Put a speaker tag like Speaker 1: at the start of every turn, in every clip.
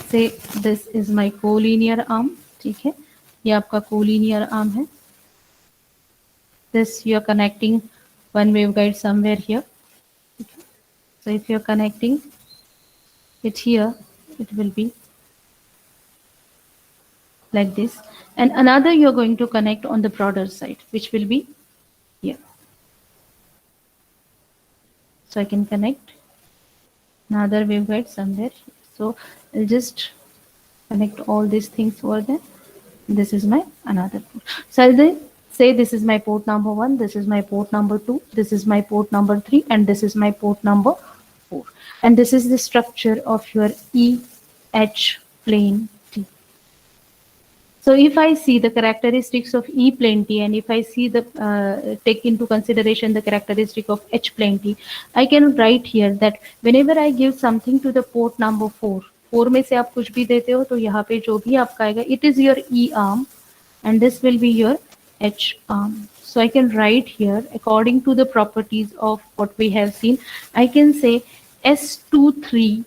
Speaker 1: say this is my collinear arm, ठीक है, ये आपका collinear arm है. This you are connecting one waveguide somewhere here. Okay. So if you are connecting it here, it will be like this, and another you are going to connect on the broader side, which will be here. So I can connect another waveguide somewhere. So I'll just connect all these things over there. This is my another port. So I'll then say this is my port number 1, this is my port number 2, this is my port number 3, and this is my port number 4. And this is the structure of your E-H plane T. So if I see the characteristics of E plane T, and if I see the take into consideration the characteristic of H plane T, I can write here that whenever I give something to the port number 4, 4 में से आप कुछ भी देते हो तो यहाँ पे जो भी आपका आएगा, it is your E arm and this will be your H arm. So I can write here according to the properties of what we have seen, I can say S23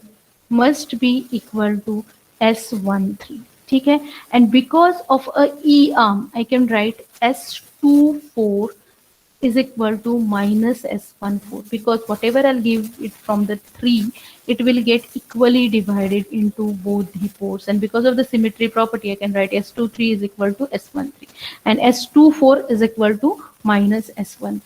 Speaker 1: must be equal to S13. ठीक है, and because of a E arm I can write S24 is equal to minus S14, because whatever I'll give it from the 3, it will get equally divided into both the ports, and because of the symmetry property I can write S23 is equal to S13 and S24 is equal to minus S14.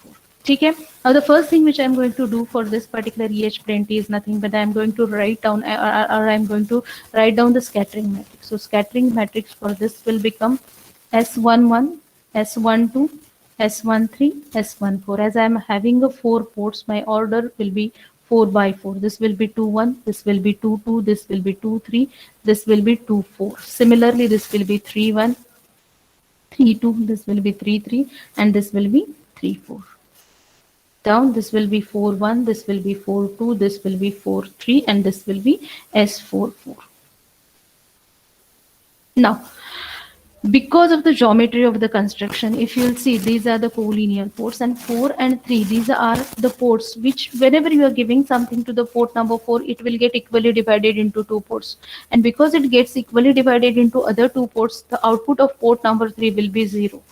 Speaker 1: ठीक है. Now the first thing which I am going to do for this particular EH plane T is nothing but I am going to write down or I am going to write down the scattering matrix. So scattering matrix for this will become S11, S12, S13, S14. As I am having a 4 ports, my order will be 4 by 4. This will be 2 1, this will be 2 2, this will be 2 3, this will be 2 4. Similarly, this will be 3 1, 3 2, this will be 3 3, and this will be 3 4. Down, this will be 4 1, this will be 4 2, this will be 4 3, and this will be S4 4. Now, because of the geometry of the construction, if you'll see, these are the collinear ports, and 4 and 3, these are the ports which whenever you are giving something to the port number 4, it will get equally divided into 2 ports, and because it gets equally divided into other 2 ports, the output of port number 3 will be 0.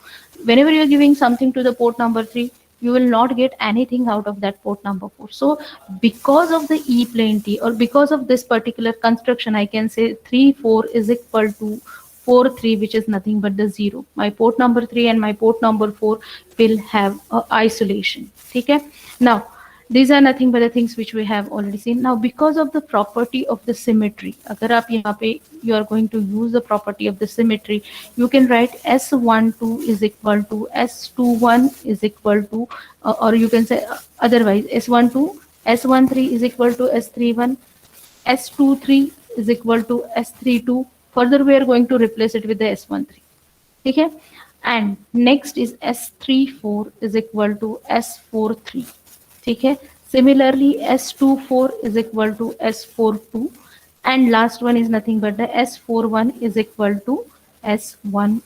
Speaker 1: Whenever you are giving something to the port number 3, you will not get anything out of that port number 4. So because of the E plane T, or because of this particular construction, I can say 3 4 is equal to 4 3, which is nothing but the 0. My port number 3 and my port number 4 will have isolation. Okay. Now these are nothing but the things which we have already seen. Now because of the property of the symmetry, agar aap yahan pe you are going to use the property of the symmetry, you can write S12 is equal to S21 is equal to or you can say otherwise S12, S13 is equal to S31, S23 is equal to S32. Further we are going to replace it with the S13. Okay. And next is S34 is equal to S43. Okay. Similarly, S24 is equal to S42, and last one is nothing but the S41 is equal to S14.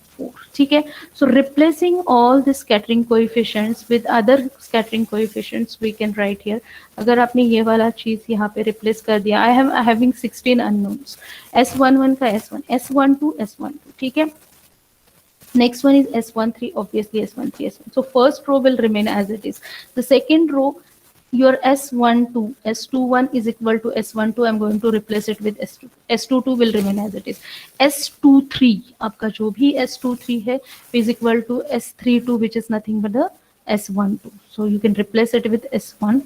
Speaker 1: Okay. So replacing all the scattering coefficients with other scattering coefficients, we can write here. अगर आपने ये वाला चीज यहाँ पे replace कर दिया, I am having 16 unknowns. S11 का S1, S12, S12. ठीक है. Next one is S13, obviously S13, S1. So first row will remain as it is. The second row, your S12, S21 is equal to S12. I'm going to replace it with S2. S22 will remain as it is. S23, आपका जो भी S23 है, is equal to S32, which is nothing but the S12. So you can replace it with S12.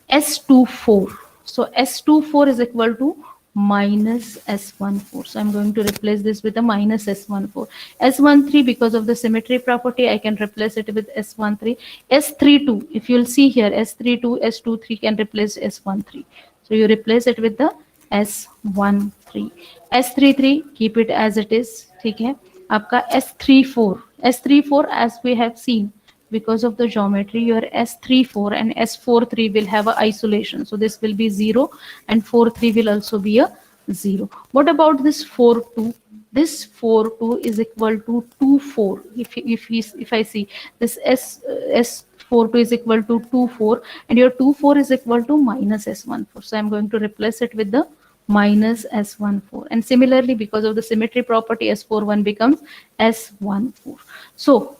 Speaker 1: S24. So S24 is equal to minus S14. So I'm going to replace this with a minus S14. S13, because of the symmetry property, I can replace it with S13. S32, if you'll see here, S32, S23 can replace S13. So you replace it with the S13. S33, keep it as it is. ठीक है. आपका S34. S34, as we have seen, because of the geometry, your S34 and S43 will have a isolation. So this will be 0 and 43 will also be a 0. What about this 42? This 42 is equal to 24. If I see this S42 is equal to 24 and your 24 is equal to minus S14. So I'm going to replace it with the minus S14. And similarly, because of the symmetry property, S41 becomes S14. So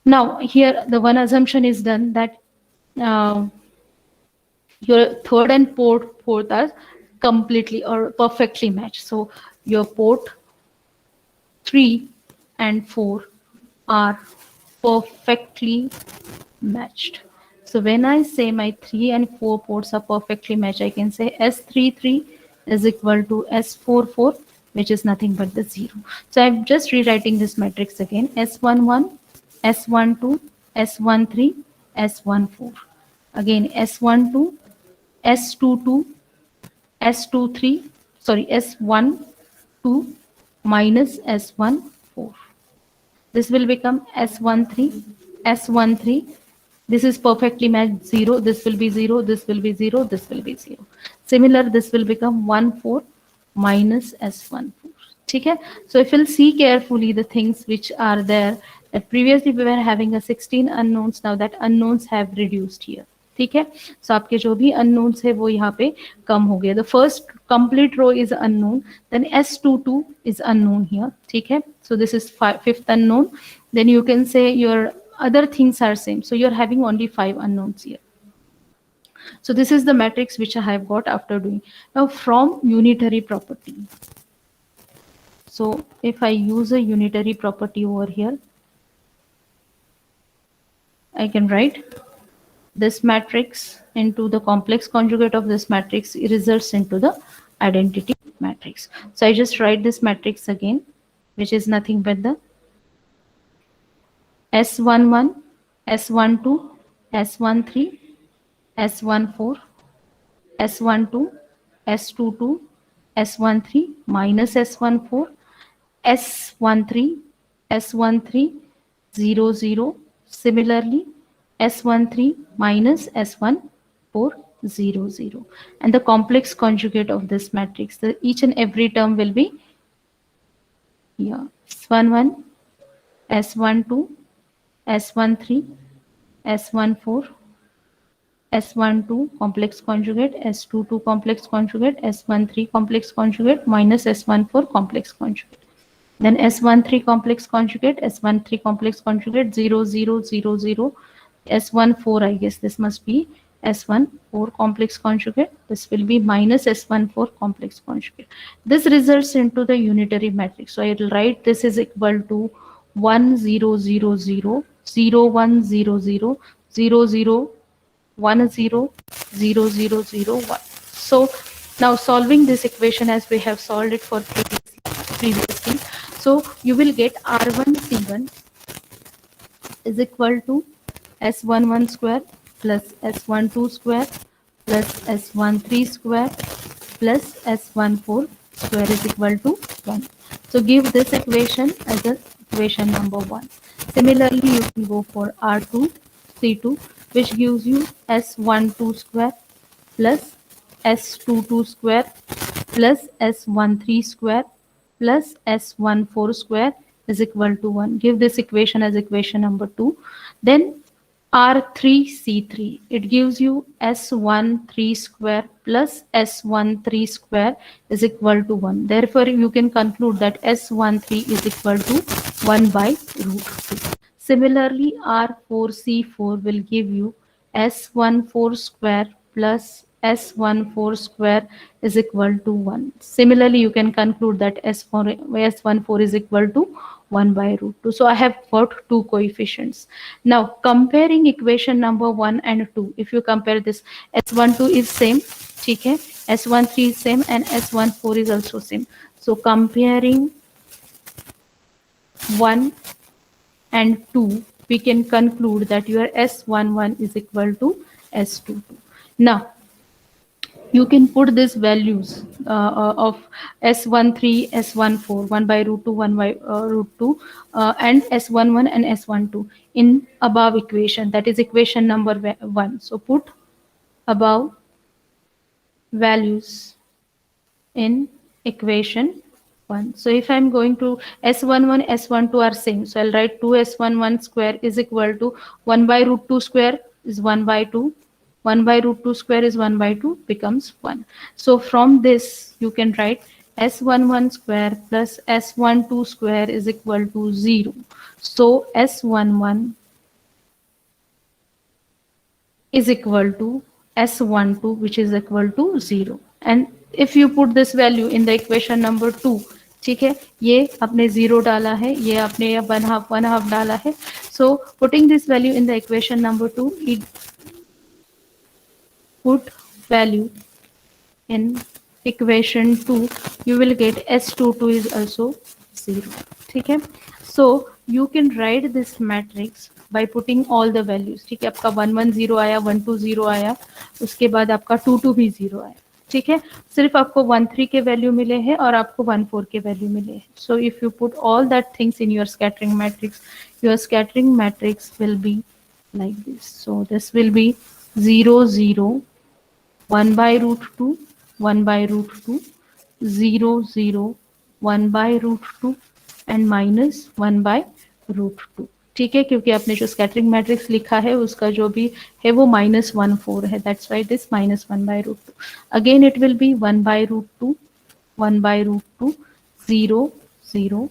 Speaker 1: now here the one assumption is done that uh, your third and fourth are completely or perfectly matched. So your port 3 and 4 are perfectly matched. So when I say my 3 and 4 ports are perfectly matched, I can say S33 is equal to S44, which is nothing but the 0. So I'm just rewriting this matrix again. S11, S12, S13, S14. Again, S12, S22, S23, sorry, S12 minus S14. This will become S13, S13. This is perfectly matched 0. This will be 0. This will be 0. This will be 0. Similar, this will become 14 minus S14. Okay? So if you'll see carefully the things which are there, that previously we were having a 16 unknowns, now that unknowns have reduced here. ठीक है, सो आपके जो भी unknowns है वो यहाँ पे कम हो गया. The first complete row is unknown, then S22 is unknown here. ठीक है, so this is fifth unknown. Then you can say your other things are same, so you're having only 5 unknowns here. So this is the matrix which I have got after doing. Now from unitary property, so if I use a unitary property over here, I can write this matrix into the complex conjugate of this matrix results into the identity matrix. So I just write this matrix again, which is nothing but the S11, S12, S13, S14, S12, S22, S13 minus S14, S13, S13, 0, 0. Similarly, S13 minus S14, 0, 0. And the complex conjugate of this matrix, each and every term will be here. S11, S12, S13, S14, S12 complex conjugate, S22 complex conjugate, S13 complex conjugate minus S14 complex conjugate. Then S13 complex conjugate, S13 complex conjugate, 0, 0, 0, 0. S14, I guess this must be S14 complex conjugate. This will be minus S14 complex conjugate. This results into the unitary matrix. So I will write this is equal to 1, 0, 0, 0, 0, 1, 0, 0, 0, 0, 1, 0, 0, 0, 0, 1. So now solving this equation as we have solved it for previously. So you will get R1 C1 is equal to S11 square plus S12 square plus S13 square plus S14 square is equal to 1. So give this equation as a equation number 1. Similarly, you can go for R2 C2, which gives you S12 square plus S22 square plus S13 square plus S14 square is equal to 1. Give this equation as equation number 2. Then R3C3, it gives you S13 square plus S13 square is equal to 1. Therefore, you can conclude that S13 is equal to 1 by root 2. Similarly, R4C4 will give you S14 square plus S14 square is equal to 1. Similarly, you can conclude that S14 is equal to 1 by root 2. So I have got two coefficients. Now comparing equation number 1 and 2, if you compare this, S12 is same, okay, S13 is same and S14 is also same. So comparing 1 and 2, we can conclude that your S11 is equal to S22. Now you can put these values of S13, S14, 1 by root 2, 1 by root 2, and S11 and S12 in above equation, that is equation number 1. So put above values in equation 1. So if I'm going to S11, S12 are same. So I'll write 2S11 square is equal to 1 by root 2 square is 1 by 2 1 by root 2 square is 1 by 2 becomes 1. So from this you can write S11 square plus S12 square is equal to 0. So S11 is equal to S12 which is equal to 0. And if you put this value in the equation number 2, ठीक है, ये आपने 0 डाला है, ये आपने 1/2 डाला है. So putting this value in the equation number 2, it put value in equation 2, you will get S22 is also 0. ठीक है, so you can write this matrix by putting all the values. ठीक है, आपका 1 1 0 आया, 1 2 0 आया, उसके बाद आपका 2 2 भी 0 आया. ठीक है, सिर्फ आपको 1 3 के वैल्यू मिले हैं और आपको 1 4 के वैल्यू मिले हैं. सो if you put all that things in your scattering matrix, your scattering matrix will be like this. So this will be 0 0 1 by root 2 1 by root 2 0 0 1 by root 2 and minus 1 by root 2. ठीक है, क्योंकि आपने जो scattering matrix लिखा है उसका जो भी है वो -1 4 है. That's why this -1 by root 2. Again it will be 1 by root 2 1 by root 2 0 0.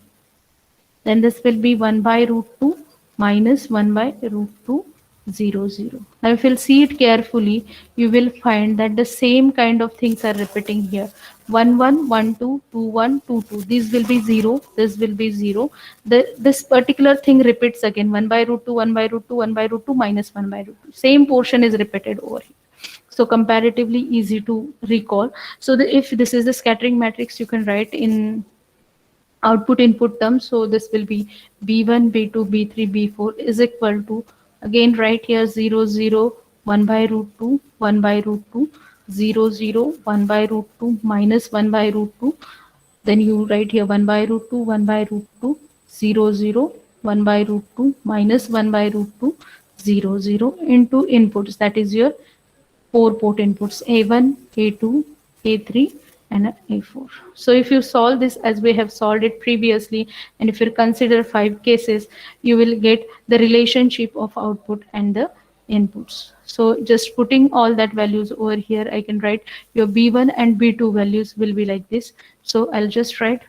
Speaker 1: Then this will be 1 by root 2 minus 1 by root 2 0 0. Now if you'll see it carefully, you will find that the same kind of things are repeating here. 1 1 1 2 2 1 2 2. These will be 0. This will be 0. This particular thing repeats again. 1 by root 2 1 by root 2 1 by root 2 minus 1 by root 2. Same portion is repeated over here. So comparatively easy to recall. So if this is the scattering matrix, you can write in output input terms. So this will be b1 b2 b3 b4 is equal to, again right here 0 0 1 by root 2 1 by root 2 0 0 1 by root 2 minus 1 by root 2. Then you write here 1 by root 2 1 by root 2 0 0 1 by root 2 minus 1 by root 2 0 0 into inputs, that is your 4 port inputs A1 A2 A3 and A4. So if you solve this as we have solved it previously, and if you consider 5 cases, you will get the relationship of output and the inputs. So just putting all that values over here, I can write your B1 and B2 values will be like this. So I'll just write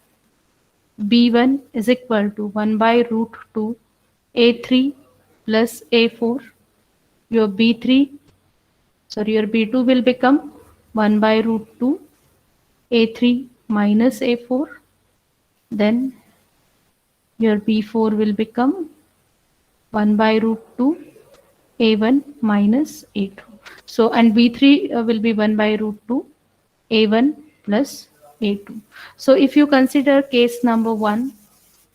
Speaker 1: B1 is equal to 1 by root 2 A3 plus A4. Your B2 will become 1 by root 2 A3 minus A4. Then your B4 will become 1 by root 2 A1 minus A2. So and B3 will be 1 by root 2 A1 plus A2. So if you consider case number 1,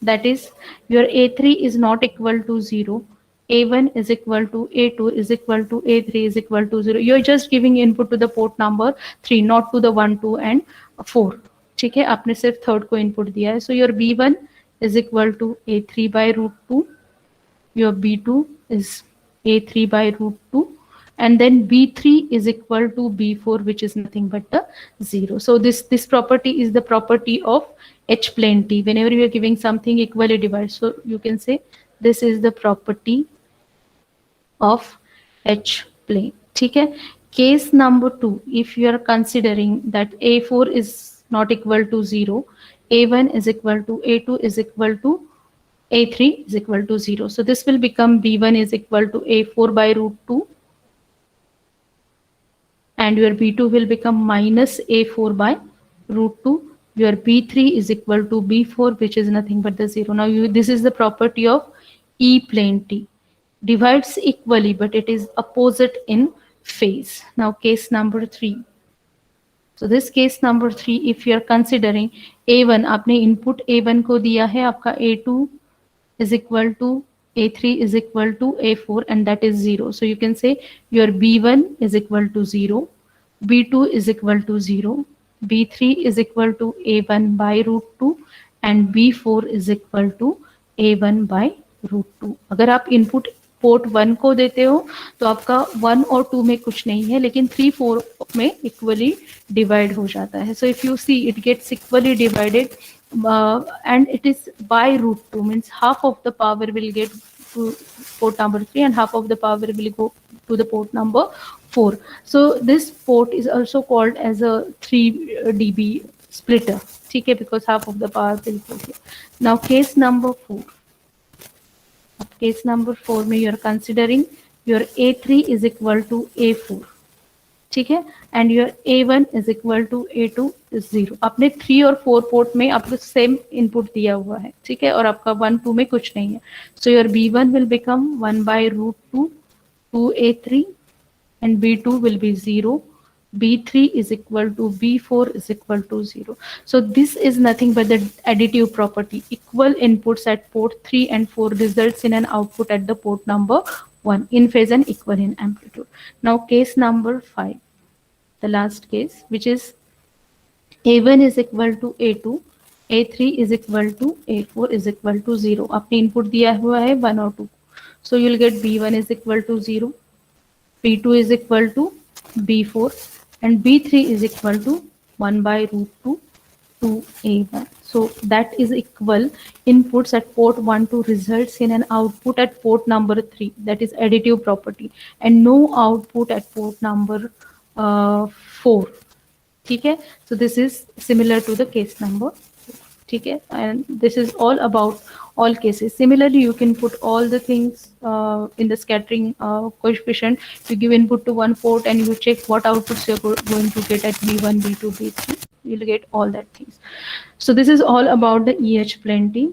Speaker 1: that is your A3 is not equal to 0, A1 is equal to A2 is equal to A3 is equal to 0. You're just giving input to the port number 3, not to the 1 2 and 4. ठीक है, आपने सिर्फ third को input दिया है. So your B1 is equal to A3 by root 2, your B2 is A3 by root 2, and then B3 is equal to B4, which is nothing but the 0. So this property is the property of H plane T. Whenever you are giving something equally divided, so you can say this is the property of H plane. ठीक है, case number 2, if you are considering that A4 is not equal to 0, A1 is equal to A2 is equal to A3 is equal to 0. So this will become B1 is equal to A4 by root 2 and your B2 will become minus A4 by root 2. Your B3 is equal to B4, which is nothing but the 0. Now this is the property of E plane T. Divides equally, but it is opposite in phase. Now case number 3. So this case number 3, if you are considering A1, आपने input A1 को दिया है, आपका A2 is equal to A3 is equal to A4 and that is 0. So you can say your B1 is equal to 0, B2 is equal to 0, B3 is equal to A1 by root 2 and B4 is equal to A1 by root 2. अगर आप input port 1 को देते हो तो आपका 1 और 2 में कुछ नहीं है, लेकिन 3 4 में इक्वली डिवाइड हो जाता है. So if you see it gets equally divided and it is by root 2, means half of the power will get to port number 3 and half of the power will go to the port number 4. So this port is also called as a 3 dB splitter, okay, because half of the power will go here. Now case number 4. Case number 4 में you are considering your A3 is equal to A4, ठीक है, and your A1 is equal to A2 is 0. आपने 3 और 4 port में आपको same input दिया हुआ है, ठीक है, और आपका 1 2 में कुछ नहीं है. So your B1 will become 1/√2 2A3 and B2 will be 0. B3 is equal to B4 is equal to 0. So this is nothing but the additive property. Equal inputs at port 3 and 4 results in an output at the port number 1 in phase and equal in amplitude. Now case number 5, the last case, which is A1 is equal to A2, A3 is equal to A4 is equal to 0. आपने input दिया हुआ है 1 और 2. So you'll get B1 is equal to 0. B2 is equal to B4 and B3 is equal to 1/√2 2A1. So that is equal inputs at port 1 to results in an output at port number 3. That is additive property, and no output at port number 4. ठीक है, so this is similar to the case number 4. ठीक है, and this is all about all cases. Similarly, you can put all the things in the scattering coefficient. You give input to one port and you check what outputs you're going to get at B1, B2, B3. You'll get all that things. So this is all about the EH plenty.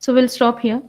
Speaker 1: So we'll stop here.